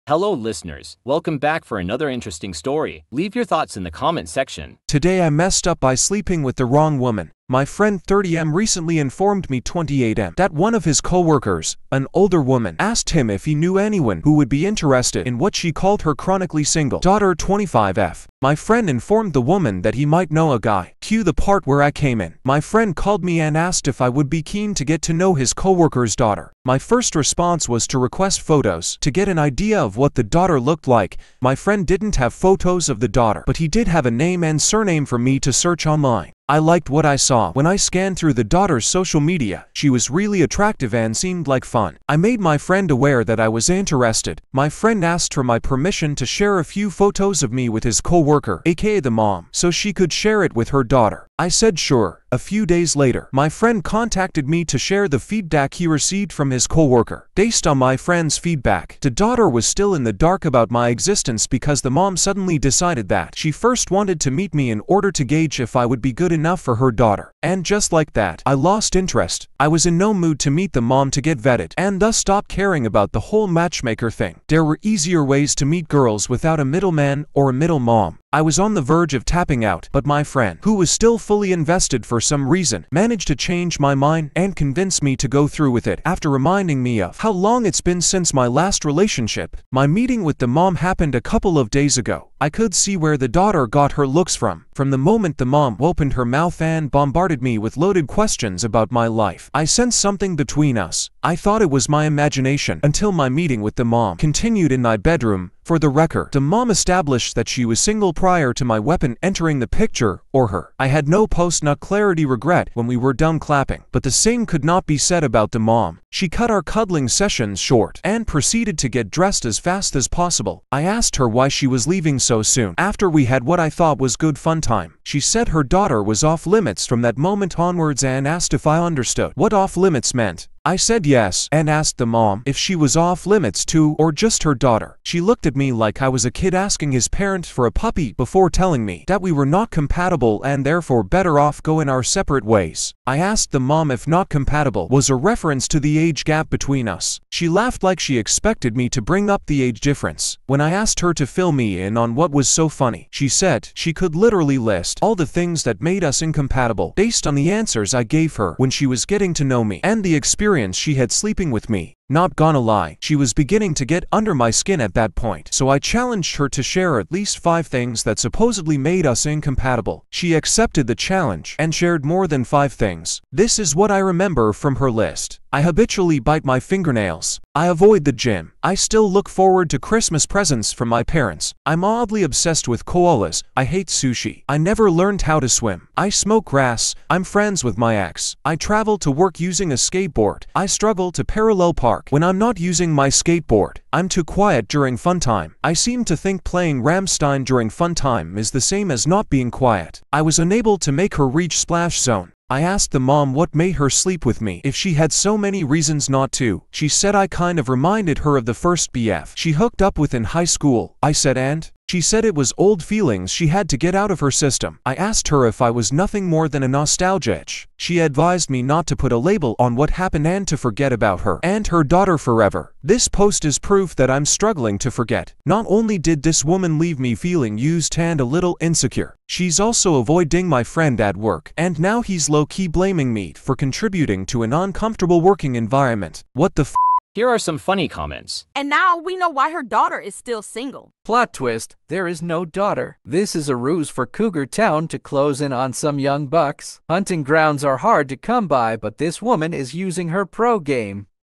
Hello listeners, welcome back for another interesting story. Leave your thoughts in the comment section. Today I messed up by sleeping with the wrong woman. My friend 30M recently informed me 28M that one of his co-workers, an older woman, asked him if he knew anyone who would be interested in what she called her chronically single daughter 25F. My friend informed the woman that he might know a guy. Cue the part where I came in. My friend called me and asked if I would be keen to get to know his co-worker's daughter. My first response was to request photos to get an idea of what the daughter looked like. My friend didn't have photos of the daughter, but he did have a name and surname for me to search online. I liked what I saw when I scanned through the daughter's social media. She was really attractive and seemed like fun. I made my friend aware that I was interested. My friend asked for my permission to share a few photos of me with his co-worker, aka the mom, so she could share it with her daughter. I said sure. A few days later, my friend contacted me to share the feedback he received from his co-worker. Based on my friend's feedback, the daughter was still in the dark about my existence because the mom suddenly decided that she first wanted to meet me in order to gauge if I would be good enough for her daughter. And just like that, I lost interest. I was in no mood to meet the mom to get vetted, and thus stopped caring about the whole matchmaker thing. There were easier ways to meet girls without a middleman or a middle mom. I was on the verge of tapping out, but my friend, who was still fully invested for some reason, managed to change my mind and convince me to go through with it after reminding me of how long it's been since my last relationship. My meeting with the mom happened a couple of days ago. I could see where the daughter got her looks from. From the moment the mom opened her mouth and bombarded me with loaded questions about my life, I sensed something between us. I thought it was my imagination until my meeting with the mom continued in my bedroom. For the record, the mom established that she was single prior to my weapon entering the picture, or her. I had no post-nut clarity regret when we were done clapping, but the same could not be said about the mom. She cut our cuddling sessions short and proceeded to get dressed as fast as possible. I asked her why she was leaving so soon after we had what I thought was good fun time. She said her daughter was off limits from that moment onwards and asked if I understood what off limits meant. I said yes, and asked the mom if she was off limits too or just her daughter. She looked at me like I was a kid asking his parent for a puppy before telling me that we were not compatible and therefore better off going our separate ways. I asked the mom if not compatible was a reference to the age gap between us. She laughed like she expected me to bring up the age difference. When I asked her to fill me in on what was so funny, she said she could literally list all the things that made us incompatible based on the answers I gave her when she was getting to know me and the experience she had sleeping with me. Not gonna lie, she was beginning to get under my skin at that point, so I challenged her to share at least 5 things that supposedly made us incompatible. She accepted the challenge and shared more than 5 things. This is what I remember from her list. I habitually bite my fingernails. I avoid the gym. I still look forward to Christmas presents from my parents. I'm oddly obsessed with koalas. I hate sushi. I never learned how to swim. I smoke grass. I'm friends with my ex. I travel to work using a skateboard. I struggle to parallel park when I'm not using my skateboard. I'm too quiet during fun time. I seem to think playing Rammstein during fun time is the same as not being quiet. I was unable to make her reach splash zone. I asked the mom what made her sleep with me if she had so many reasons not to. She said I kind of reminded her of the first BF she hooked up with in high school. I said and? She said it was old feelings she had to get out of her system. I asked her if I was nothing more than a nostalgia itch. She advised me not to put a label on what happened and to forget about her and her daughter forever. This post is proof that I'm struggling to forget. Not only did this woman leave me feeling used and a little insecure, she's also avoiding my friend at work, and now he's low-key blaming me for contributing to an uncomfortable working environment. What the f? Here are some funny comments. And now we know why her daughter is still single. Plot twist, there is no daughter. This is a ruse for Cougar Town to close in on some young bucks. Hunting grounds are hard to come by, but this woman is using her pro game.